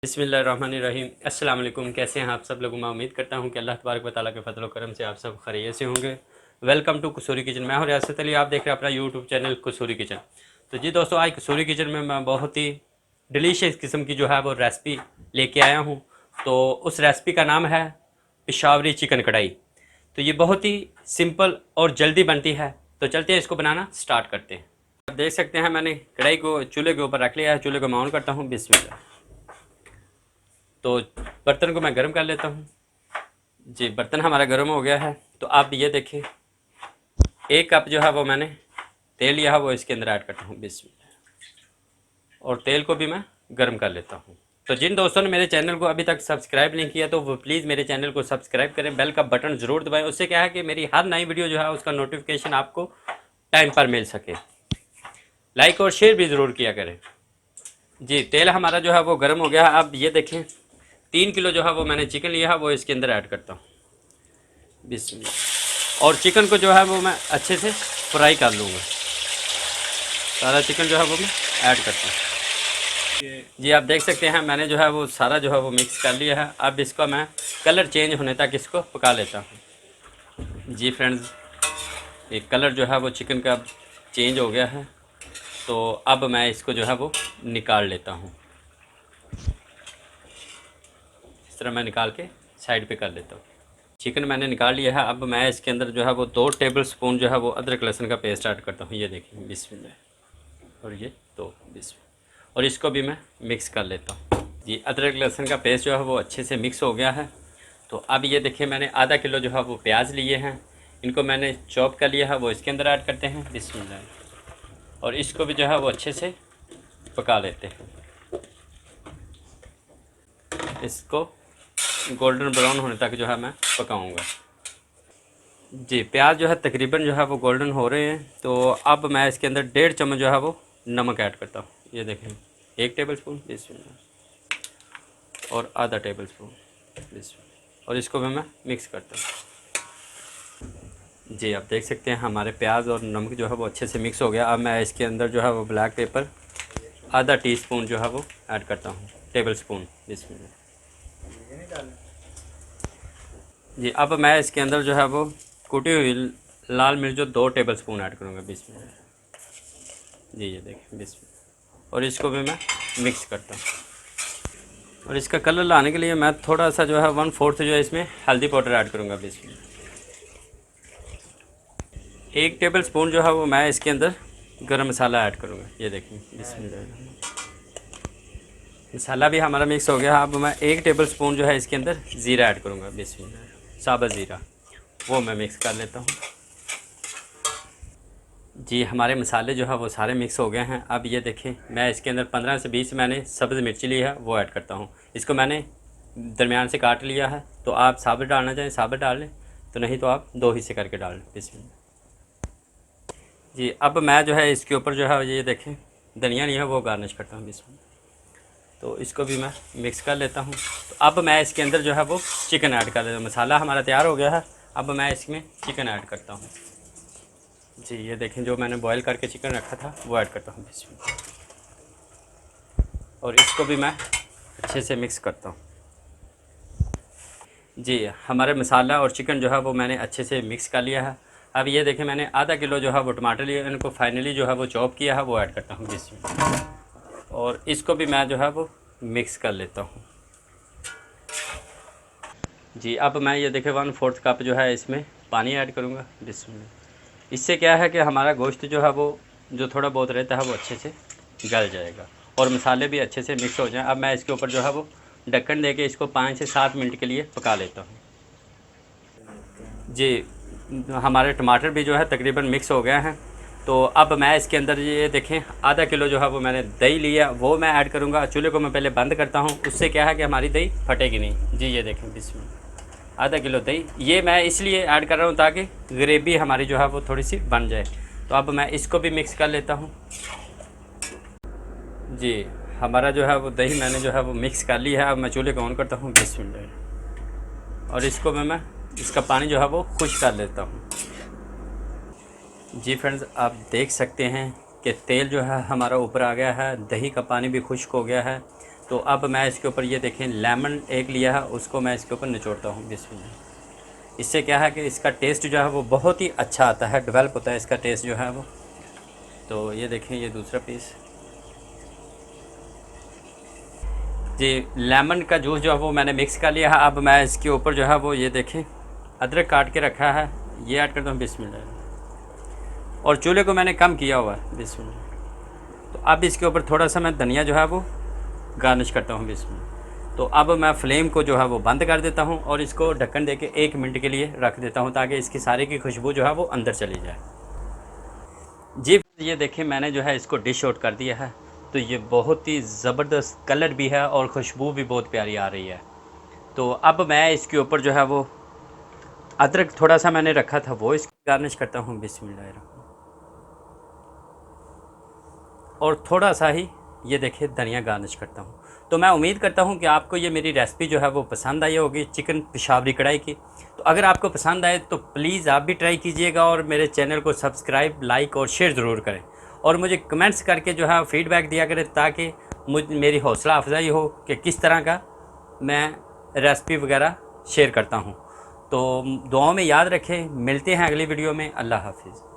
बिस्मिल्लाहिर्रहमानिर्रहीम। अस्सलाम वालेकुम। कैसे हैं आप सब लोग? मैं उम्मीद करता हूं कि अल्लाह तबारक व तआला के फजल व करम से आप सब खैरियत से होंगे। Welcome to Kasuri kitchen. मैं हूं रियासत अली, आप देख रहे हैं अपना यूट्यूब चैनल कसूरी किचन। तो जी दोस्तों, आज कसूरी किचन में मैं बहुत ही डिलीशियस किस्म की जो है वो रेसिपी लेके आया हूँ। तो उस रेसिपी का नाम है पेशावरी चिकन कढ़ाई। तो ये बहुत ही सिंपल और जल्दी बनती है। तो चलते हैं इसको बनाना स्टार्ट करते हैं। आप देख सकते हैं मैंने कढ़ाई को चूल्हे के ऊपर रख लिया है। चूल्हे को मैं ऑन करता हूँ। बिस्मिल्लाह। तो बर्तन को मैं गर्म कर लेता हूँ। जी, बर्तन हमारा गर्म हो गया है। तो आप ये देखें, 1 कप जो है वो मैंने तेल लिया है, वो इसके अंदर ऐड करता हूँ। बिस्मिल्लाह। और तेल को भी मैं गर्म कर लेता हूँ। तो जिन दोस्तों ने मेरे चैनल को अभी तक सब्सक्राइब नहीं किया तो वो प्लीज़ मेरे चैनल को सब्सक्राइब करें, बेल का बटन ज़रूर दबाएं। उससे क्या है कि मेरी हर नई वीडियो जो है उसका नोटिफिकेशन आपको टाइम पर मिल सके। लाइक और शेयर भी ज़रूर किया करें। जी, तेल हमारा जो है वो गर्म हो गया है। अब ये देखें, 3 किलो जो है वो मैंने चिकन लिया है, वो इसके अंदर ऐड करता हूँ। बिस्मिल्लाह। और चिकन को जो है वो मैं अच्छे से फ्राई कर लूँगा। सारा चिकन जो है वो मैं ऐड करता हूँ। जी, आप देख सकते हैं मैंने जो है वो सारा जो है वो मिक्स कर लिया है। अब इसको मैं कलर चेंज होने तक इसको पका लेता हूँ। जी फ्रेंड्स, ये कलर जो है वो चिकन का चेंज हो गया है। तो अब मैं इसको जो है वो निकाल लेता हूँ। इस तरह मैं निकाल के साइड पे कर लेता हूँ। चिकन मैंने निकाल लिया है। अब मैं इसके अंदर जो है वो 2 टेबल स्पून जो है वो अदरक लहसुन का पेस्ट ऐड करता हूँ। ये देखिए, बिस्मिल्लाह। और ये 2 बिस्मिल्लाह। और इसको भी मैं मिक्स कर लेता हूँ। जी, अदरक लहसुन का पेस्ट जो है वो अच्छे से मिक्स हो गया है। तो अब ये देखिए, मैंने आधा किलो जो है वो प्याज लिए हैं, इनको मैंने चॉप कर लिया है, वो इसके अंदर ऐड करते हैं। बिस्मिल्लाह। और इसको भी जो है वो अच्छे से पका लेते हैं। इसको गोल्डन ब्राउन होने तक जो है मैं पकाऊंगा। जी, प्याज जो है तकरीबन जो है वो गोल्डन हो रहे हैं। तो अब मैं इसके अंदर 1.5 चम्मच जो है वो नमक ऐड करता हूँ। ये देखें, 1 टेबल स्पून और आधा टेबल स्पून। और इसको भी मैं मिक्स करता हूँ। जी, आप देख सकते हैं हमारे प्याज और नमक जो है वो अच्छे से मिक्स हो गया। अब मैं इसके अंदर जो है वो ब्लैक पेपर आधा टीस्पून जो है वो ऐड करता हूँ, टेबल स्पून। बिस्मिल्लाह। जी, अब मैं इसके अंदर जो है वो कुटी हुई लाल मिर्च जो 2 टेबल स्पून ऐड करूँगा। बिस्मिल्लाह। जी, ये देखें, बिस्मिल्लाह। और इसको भी मैं मिक्स करता हूँ। और इसका कलर लाने के लिए मैं थोड़ा सा जो है 1/4 जो है इसमें हल्दी पाउडर ऐड करूँगा। बिस्मिल्लाह। 1 टेबल स्पून जो है वो मैं इसके अंदर गरम मसाला ऐड करूँगा। ये देखें, बिस्मिल्लाह। मसाला भी हमारा मिक्स हो गया। अब मैं 1 टेबल स्पून जो है इसके अंदर ज़ीरा ऐड करूँगा। बिस्मिल्लाह। साबुत ज़ीरा, वो मैं मिक्स कर लेता हूँ। जी, हमारे मसाले जो है वो सारे मिक्स हो गए हैं। अब ये देखें, मैं इसके अंदर 15 से 20 मैंने सब्ज़ मिर्ची ली है, वो ऐड करता हूँ। इसको मैंने दरमियान से काट लिया है। तो आप साबुत डालना चाहें साबुत डाल लें, तो नहीं तो आप 2 हिस्से करके डाल लें। बिस्मिल्लाह। जी, अब मैं जो है इसके ऊपर जो है ये देखें धनिया नहीं है, वो गार्निश करता हूँ। बिस्मिल्लाह। तो इसको भी मैं मिक्स कर लेता हूँ। तो अब मैं इसके अंदर जो है वो चिकन ऐड कर देता हूँ। मसाला हमारा तैयार हो गया है। अब मैं इसमें चिकन ऐड करता हूँ। जी, ये देखें, जो मैंने बॉईल करके चिकन रखा था वो ऐड करता हूँ। बिस्मिल्लाह। और इसको भी मैं अच्छे से मिक्स करता हूँ। जी, हमारे मसाला और चिकन जो है वो मैंने अच्छे से मिक्स कर लिया है। अब ये देखें, मैंने आधा किलो जो है वो टमाटर लिए, इनको फाइनली जो है वो चॉप किया है, वो ऐड करता हूँ। बिस्मिल्लाह। और इसको भी मैं जो है वो मिक्स कर लेता हूँ। जी, अब मैं ये देखें 1/4 कप जो है इसमें पानी ऐड करूँगा। बिस्मिल्लाह। इससे क्या है कि हमारा गोश्त जो है वो जो थोड़ा बहुत रहता है वो अच्छे से गल जाएगा और मसाले भी अच्छे से मिक्स हो जाएं। अब मैं इसके ऊपर जो है वो ढक्कन दे के इसको 5 से 7 मिनट के लिए पका लेता हूँ। जी, हमारे टमाटर भी जो है तकरीबन मिक्स हो गए हैं। तो अब मैं इसके अंदर ये देखें आधा किलो जो है वो मैंने दही लिया, वो मैं ऐड करूँगा। चूल्हे को मैं पहले बंद करता हूँ, उससे क्या है कि हमारी दही फटेगी नहीं। जी, ये देखें, बिस्मिल्लाह। आधा किलो दही ये मैं इसलिए ऐड कर रहा हूँ ताकि ग्रेवी हमारी जो है वो थोड़ी सी बन जाए। तो अब मैं इसको भी मिक्स कर लेता हूँ। जी, हमारा जो है वो दही मैंने जो है वो मिक्स कर लिया है। अब मैं चूल्हे को ऑन करता हूँ। बिस्मिल्लाह। और इसको मैं इसका पानी जो है वो खुश कर लेता हूँ। जी फ्रेंड्स, आप देख सकते हैं कि तेल जो है हमारा ऊपर आ गया है, दही का पानी भी खुश्क हो गया है। तो अब मैं इसके ऊपर ये देखें लेमन एक लिया है, उसको मैं इसके ऊपर निचोड़ता हूँ बिस्मिल्लाह। इससे क्या है कि इसका टेस्ट जो है वो बहुत ही अच्छा आता है, डेवलप होता है इसका टेस्ट जो है वो। तो ये देखें ये दूसरा पीस जी, लेमन का जूस जो है वो मैंने मिक्स कर लिया है। अब मैं इसके ऊपर जो है वो ये देखें अदरक काट के रखा है, ये ऐड करता हूँ बिस्मिल्लाह। और चूल्हे को मैंने कम किया हुआ है बिस्मिल्लाह। तो अब इसके ऊपर थोड़ा सा मैं धनिया जो है वो गार्निश करता हूँ बिस्मिल्लाह। तो अब मैं फ्लेम को जो है वो बंद कर देता हूँ और इसको ढक्कन दे के 1 मिनट के लिए रख देता हूँ ताकि इसकी सारी की खुशबू जो है वो अंदर चली जाए। जी ये देखिए मैंने जो है इसको डिश आउट कर दिया है। तो ये बहुत ही ज़बरदस्त कलर भी है और खुशबू भी बहुत प्यारी आ रही है। तो अब मैं इसके ऊपर जो है वो अदरक थोड़ा सा मैंने रखा था वो इसको गार्निश करता हूँ बिस्मिल्लाह। और थोड़ा सा ही ये देखिए धनिया गार्निश करता हूँ। तो मैं उम्मीद करता हूँ कि आपको ये मेरी रेसिपी जो है वो पसंद आई होगी, चिकन पेशावरी कढ़ाई की। तो अगर आपको पसंद आए तो प्लीज़ आप भी ट्राई कीजिएगा और मेरे चैनल को सब्सक्राइब, लाइक और शेयर ज़रूर करें। और मुझे कमेंट्स करके जो है फ़ीडबैक दिया करें ताकि मेरी हौसला अफजाई हो कि किस तरह का मैं रेसिपी वगैरह शेयर करता हूँ। तो दुआओं में याद रखें, मिलते हैं अगली वीडियो में। अल्लाह हाफिज़।